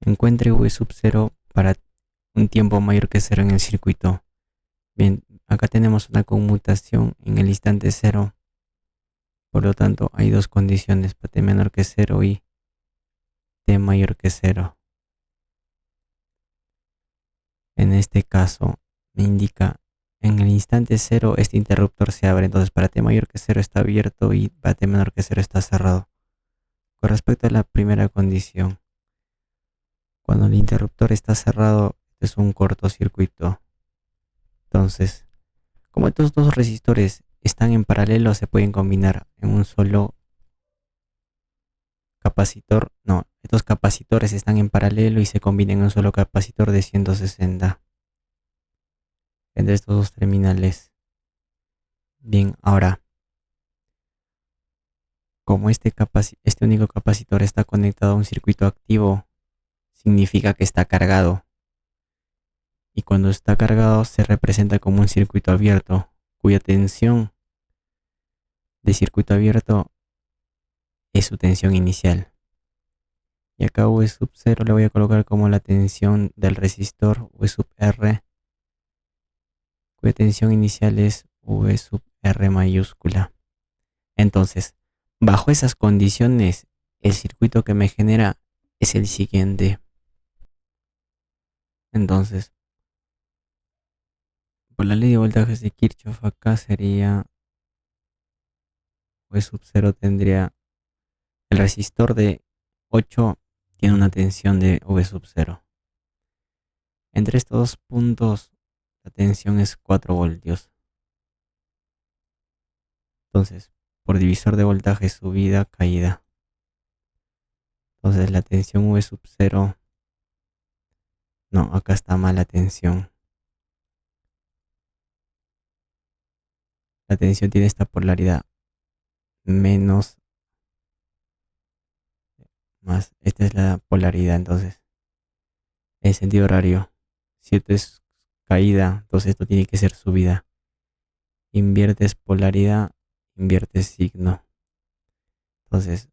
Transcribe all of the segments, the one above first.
Encuentre V sub 0 para un tiempo mayor que cero en el circuito. Bien, acá tenemos una conmutación en el instante cero. Por lo tanto, hay dos condiciones, para t menor que cero y t mayor que cero. En este caso, me indica en el instante cero este interruptor se abre. Entonces, para t mayor que cero está abierto y para t menor que cero está cerrado. Con respecto a la primera condición, cuando el interruptor está cerrado, es un cortocircuito. Entonces, como estos dos resistores están en paralelo, se pueden combinar en un solo capacitor. No, estos capacitores están en paralelo y se combinan en un solo capacitor de 160 entre estos dos terminales. Bien, ahora, como este único capacitor está conectado a un circuito activo, significa que está cargado. Y cuando está cargado se representa como un circuito abierto, cuya tensión de circuito abierto es su tensión inicial. Y acá V sub 0 le voy a colocar como la tensión del resistor V sub R, cuya tensión inicial es V sub R mayúscula. Entonces, bajo esas condiciones, el circuito que me genera es el siguiente. Entonces, por la ley de voltajes de Kirchhoff, acá sería V sub 0 tendría el resistor de 8 tiene una tensión de V sub 0. Entre estos dos puntos la tensión es 4 voltios. Entonces, por divisor de voltaje subida, caída. Entonces la tensión V sub 0, no, acá está mal la tensión. La tensión tiene esta polaridad, menos, más. Esta es la polaridad, entonces, en sentido horario. Si esto es caída, entonces esto tiene que ser subida. Inviertes polaridad, inviertes signo. Entonces,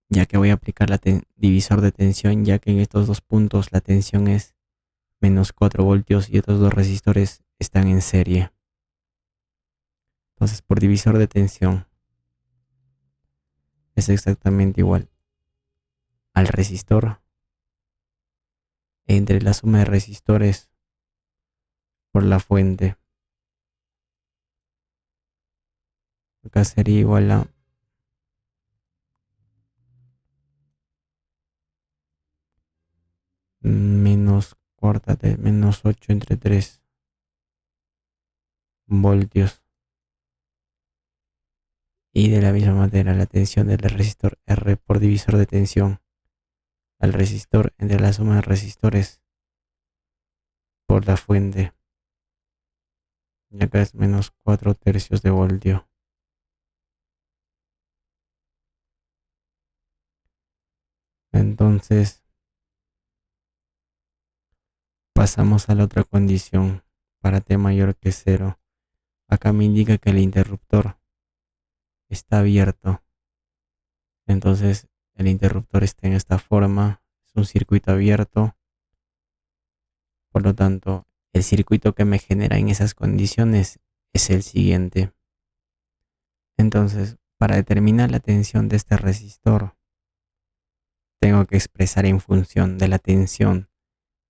ya que voy a aplicar divisor de tensión, ya que en estos dos puntos la tensión es menos 4 voltios y estos dos resistores están en serie. Entonces, por divisor de tensión es exactamente igual al resistor entre la suma de resistores por la fuente. Acá sería igual a menos cuarta de menos 8 entre 3 voltios. Y de la misma manera la tensión del resistor R por divisor de tensión al resistor entre la suma de resistores por la fuente. Y acá es menos 4 tercios de voltio. Entonces pasamos a la otra condición para t mayor que 0. Acá me indica que el interruptor está abierto. Entonces el interruptor está en esta forma. Es un circuito abierto. Por lo tanto, el circuito que me genera en esas condiciones es el siguiente. Entonces, para determinar la tensión de este resistor, tengo que expresar en función de la tensión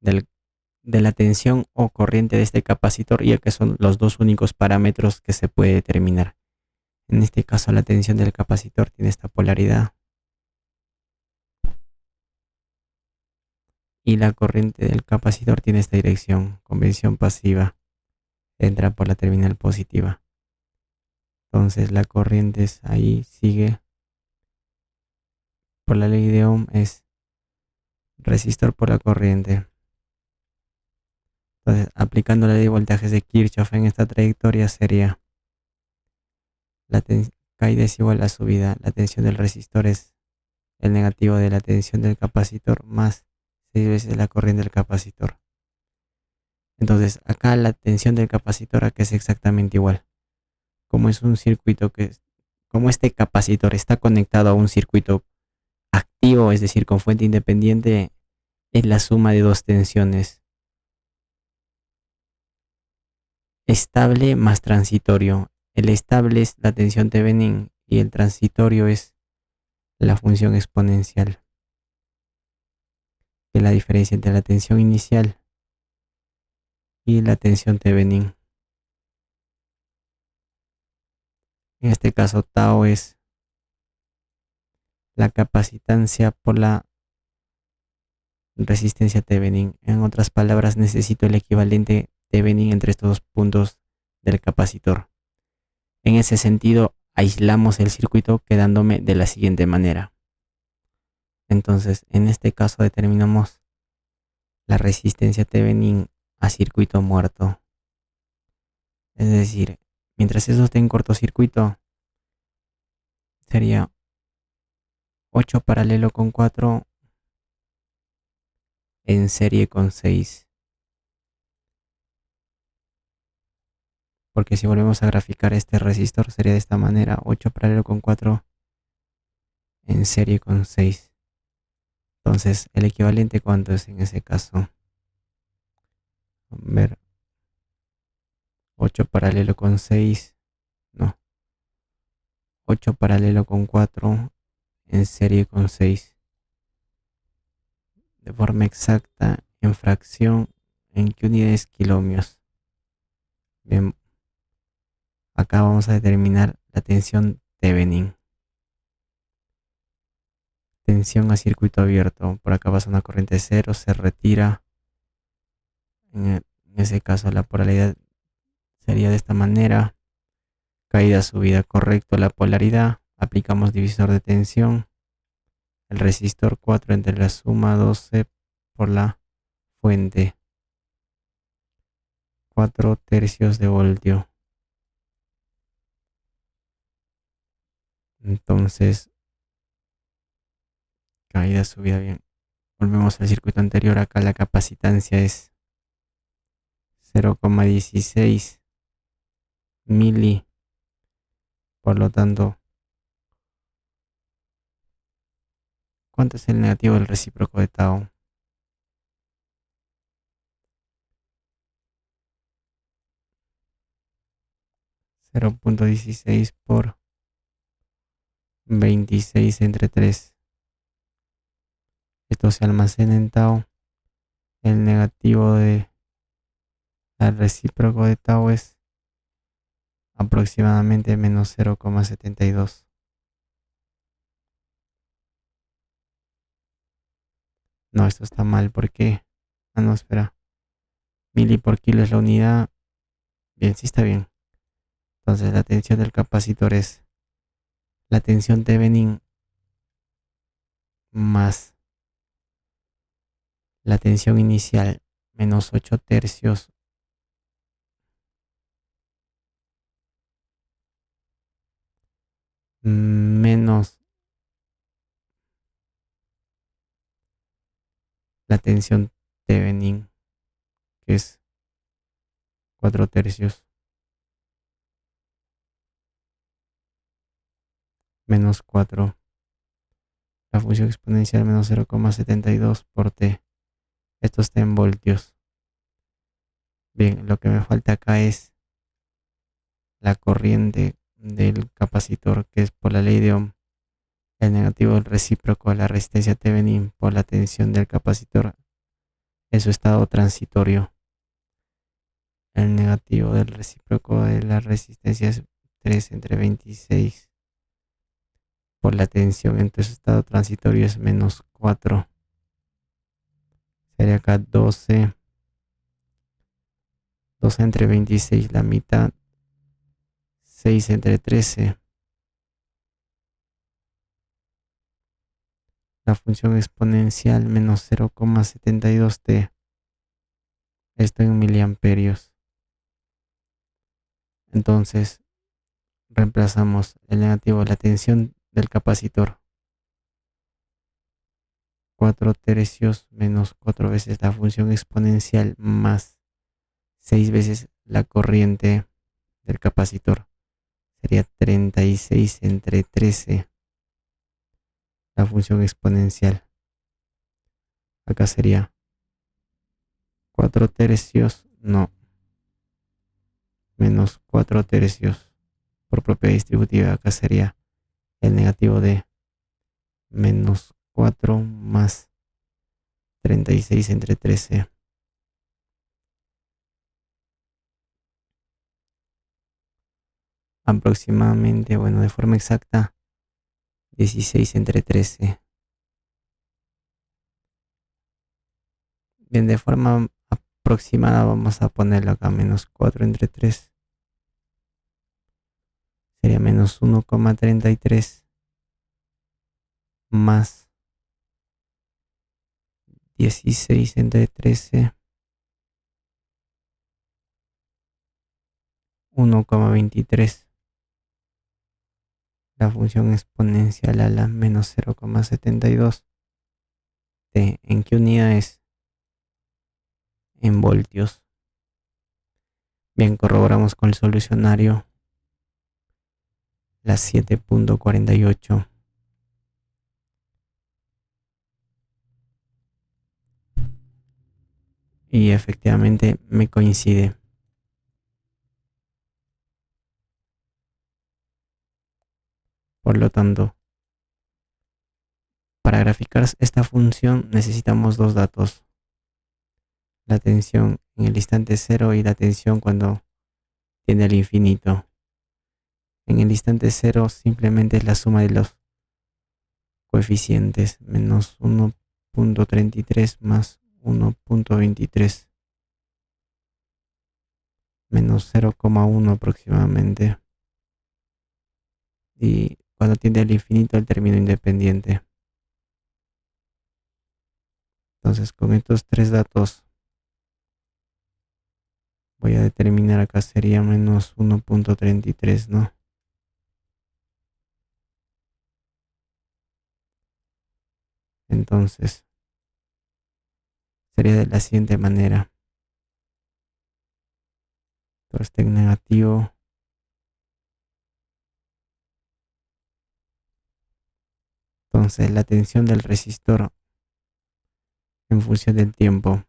de la tensión o corriente de este capacitor, ya que son los dos únicos parámetros que se puede determinar. En este caso, la tensión del capacitor tiene esta polaridad y la corriente del capacitor tiene esta dirección, convención pasiva, entra por la terminal positiva. Entonces la corriente es ahí, sigue por la ley de Ohm, es resistor por la corriente. Entonces, aplicando la ley de voltajes de Kirchhoff en esta trayectoria sería la caída es igual a subida. La tensión del resistor es el negativo de la tensión del capacitor más 6 veces la corriente del capacitor. Entonces, acá la tensión del capacitor acá es exactamente igual. Como es un circuito como este capacitor está conectado a un circuito activo, es decir, con fuente independiente, es la suma de dos tensiones, estable más transitorio. El estable es la tensión Thevenin y el transitorio es la función exponencial, que es la diferencia entre la tensión inicial y la tensión Thevenin. En este caso, tau es la capacitancia por la resistencia Thevenin. En otras palabras, necesito el equivalente Thevenin entre estos dos puntos del capacitor. En ese sentido, aislamos el circuito quedándome de la siguiente manera. Entonces, en este caso determinamos la resistencia Thevenin a circuito muerto. Es decir, mientras eso esté en cortocircuito, sería 8 paralelo con 4 en serie con 6. Porque si volvemos a graficar este resistor sería de esta manera: 8 paralelo con 4 en serie con 6. Entonces, el equivalente, ¿cuánto es en ese caso? A ver, 8 paralelo con 6, no, 8 paralelo con 4 en serie con 6. De forma exacta, en fracción, ¿en qué unidades kiloohmios? Bien, acá vamos a determinar la tensión Thevenin. Tensión a circuito abierto. Por acá pasa una corriente cero, se retira. En ese caso la polaridad sería de esta manera. Caída, subida, correcto la polaridad. Aplicamos divisor de tensión. El resistor 4 entre la suma 12 por la fuente. 4 tercios de voltio. Entonces, caída, subida, bien. Volvemos al circuito anterior. Acá la capacitancia es 0,16 mili. Por lo tanto, ¿cuánto es el negativo del recíproco de tau? 0,16 por 26 entre 3. Esto se almacena en tau. El negativo del recíproco de tau es aproximadamente menos 0,72. No, esto está mal. ¿Por qué? Ah, no, espera. Mili por kilo es la unidad. Bien, sí está bien. Entonces la tensión del capacitor es la tensión Thevenin más la tensión inicial menos 8 tercios menos la tensión Thevenin, que es 4 tercios, menos 4. La función exponencial menos 0,72 por t. Esto está en voltios. Bien, lo que me falta acá es la corriente del capacitor, que es por la ley de Ohm. El negativo del recíproco a la resistencia Thevenin por la tensión del capacitor en su estado transitorio. El negativo del recíproco de la resistencia es 3 entre 26 por la tensión en su estado transitorio es menos 4. Sería acá 12. 12 entre 26, la mitad. 6 entre 13. La función exponencial menos 0,72t. Esto en miliamperios. Entonces, reemplazamos el negativo de la tensión del capacitor. 4 tercios menos 4 veces la función exponencial más 6 veces la corriente del capacitor. Sería 36 entre 13 la función exponencial. Acá sería 4 tercios, no, menos 4 tercios por propiedad distributiva. Acá sería el negativo de menos 4 más 36 entre 13. Aproximadamente, bueno, de forma exacta, 16 entre 13. Bien, de forma aproximada vamos a ponerlo acá, menos 4 entre 3. Sería menos 1,33 más 16 entre 13, 1,23. La función exponencial a la menos 0,72. ¿En qué unidad es? En voltios. Bien, corroboramos con el solucionario las 7,48. Y efectivamente me coincide. Por lo tanto, para graficar esta función necesitamos dos datos: la tensión en el instante cero y la tensión cuando tiende al infinito. En el instante cero simplemente es la suma de los coeficientes, menos 1,33 más 1,23, menos 0,1 aproximadamente. Y cuando tiende al infinito el término independiente. Entonces con estos tres datos voy a determinar, acá sería menos 1,33, ¿no? Entonces sería de la siguiente manera. Todo este negativo entonces la tensión del resistor en función del tiempo,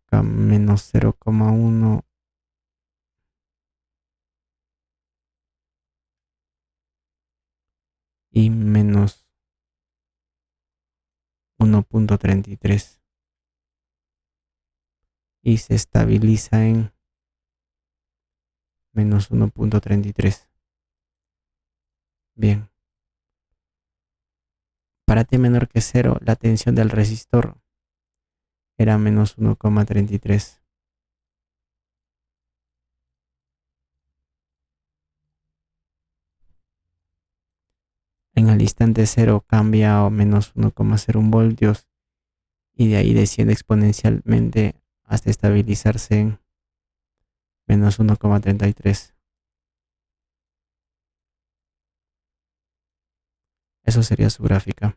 acá menos 0,1 y menos 1,33 y se estabiliza en menos 1,33. Bien, para t menor que 0 la tensión del resistor era menos 1,33. En el instante cero cambia a menos 1,01 voltios y de ahí desciende exponencialmente hasta estabilizarse en menos 1,33. Eso sería su gráfica.